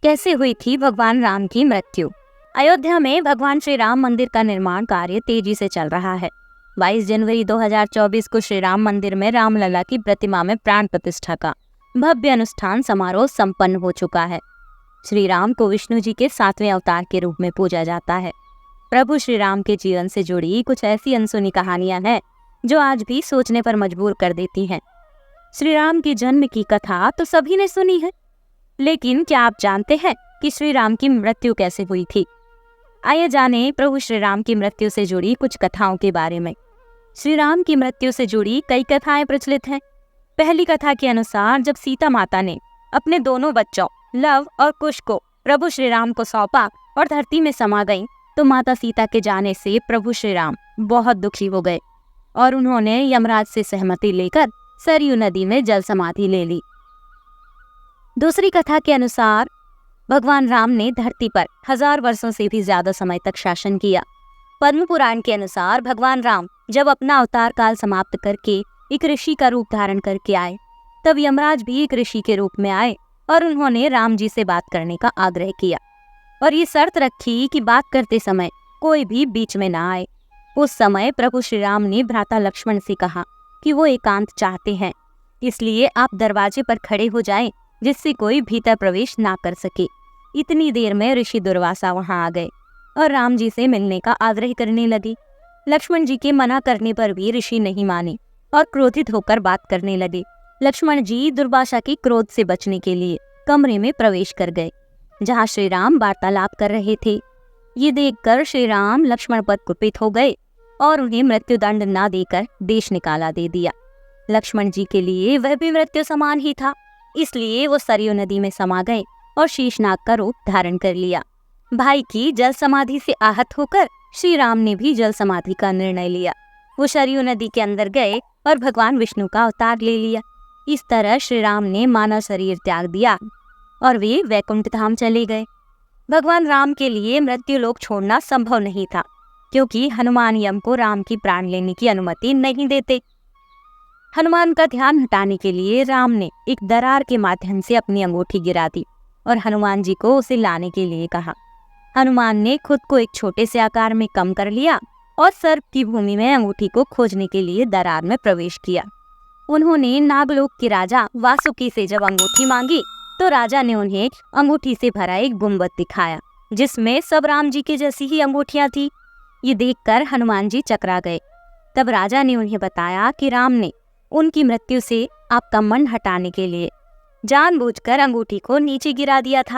कैसे हुई थी भगवान राम की मृत्यु। अयोध्या में भगवान श्री राम मंदिर का निर्माण कार्य तेजी से चल रहा है। 22 जनवरी 2024 को श्री राम मंदिर में रामलला की प्रतिमा में प्राण प्रतिष्ठा का भव्य अनुष्ठान समारोह संपन्न हो चुका है। श्री राम को विष्णु जी के 7वें अवतार के रूप में पूजा जाता है। प्रभु श्री राम के जीवन से जुड़ी कुछ ऐसी अनसुनी कहानियां हैं जो आज भी सोचने पर मजबूर कर देती हैं। श्री राम के जन्म की कथा तो सभी ने सुनी है, लेकिन क्या आप जानते हैं कि श्री राम की मृत्यु कैसे हुई थी? आइए जानें प्रभु श्री राम की मृत्यु से जुड़ी कुछ कथाओं के बारे में। श्री राम की मृत्यु से जुड़ी कई कथाएं प्रचलित हैं। पहली कथा के अनुसार जब सीता माता ने अपने दोनों बच्चों लव और कुश को प्रभु श्री राम को सौंपा और धरती में समा गईं, तो माता सीता के जाने से प्रभु श्री राम बहुत दुखी हो गए और उन्होंने यमराज से सहमति लेकर सरयू नदी में जल समाधि ले ली। दूसरी कथा के अनुसार भगवान राम ने धरती पर 1000 वर्षों से भी ज्यादा समय तक शासन किया। पद्म पुराण के अनुसार भगवान राम जब अपना अवतार काल समाप्त करके एक ऋषि का रूप धारण करके आए, तब यमराज भी एक ऋषि के रूप में आए और उन्होंने राम जी से बात करने का आग्रह किया और ये शर्त रखी कि बात करते समय कोई भी बीच में ना आए। उस समय प्रभु श्री राम ने भ्राता लक्ष्मण से कहा कि वो एकांत चाहते हैं, इसलिए आप दरवाजे पर खड़े हो जाएं जिससे कोई भीतर प्रवेश ना कर सके। इतनी देर में ऋषि दुर्वासा वहां आ गए और राम जी से मिलने का आग्रह करने लगे। लक्ष्मण जी के मना करने पर भी ऋषि नहीं माने और क्रोधित होकर बात करने लगे। लक्ष्मण जी दुर्वासा के क्रोध से बचने के लिए कमरे में प्रवेश कर गए जहां श्री राम वार्तालाप कर रहे थे। ये देखकर श्री राम लक्ष्मण पर कुपित हो गए और उन्हें मृत्युदंड ना देकर देश निकाला दे दिया। लक्ष्मण जी के लिए वह भी मृत्यु समान ही था, इसलिए वो सरयू नदी में समा गए और शीशनाग का रूप धारण कर लिया। भाई की जल समाधि से आहत होकर श्री राम ने भी जल समाधि का निर्णय लिया। वो सरयू नदी के अंदर गए और भगवान विष्णु का अवतार ले लिया। इस तरह श्री राम ने मानव शरीर त्याग दिया और वे वैकुंठ धाम चले गए। भगवान राम के लिए मृत्यु लोक छोड़ना संभव नहीं था, क्योंकि हनुमान यम को राम की प्राण लेने की अनुमति नहीं देते। हनुमान का ध्यान हटाने के लिए राम ने एक दरार के माध्यम से अपनी अंगूठी गिरा दी और हनुमान जी को उसे लाने के लिए कहा। हनुमान ने खुद को एक छोटे से आकार में कम कर लिया और सर्प की भूमि में अंगूठी को खोजने के लिए दरार में प्रवेश किया। उन्होंने नागलोक के राजा वासुकी से जब अंगूठी मांगी, तो राजा ने उन्हें अंगूठी से भरा एक गुम्बद दिखाया जिसमें सब राम जी के जैसी ही अंगूठियां थी। ये देखकर हनुमान जी चकरा गए। तब राजा ने उन्हें बताया कि राम ने उनकी मृत्यु से आपका मन हटाने के लिए जानबूझकर अंगूठी को नीचे गिरा दिया था।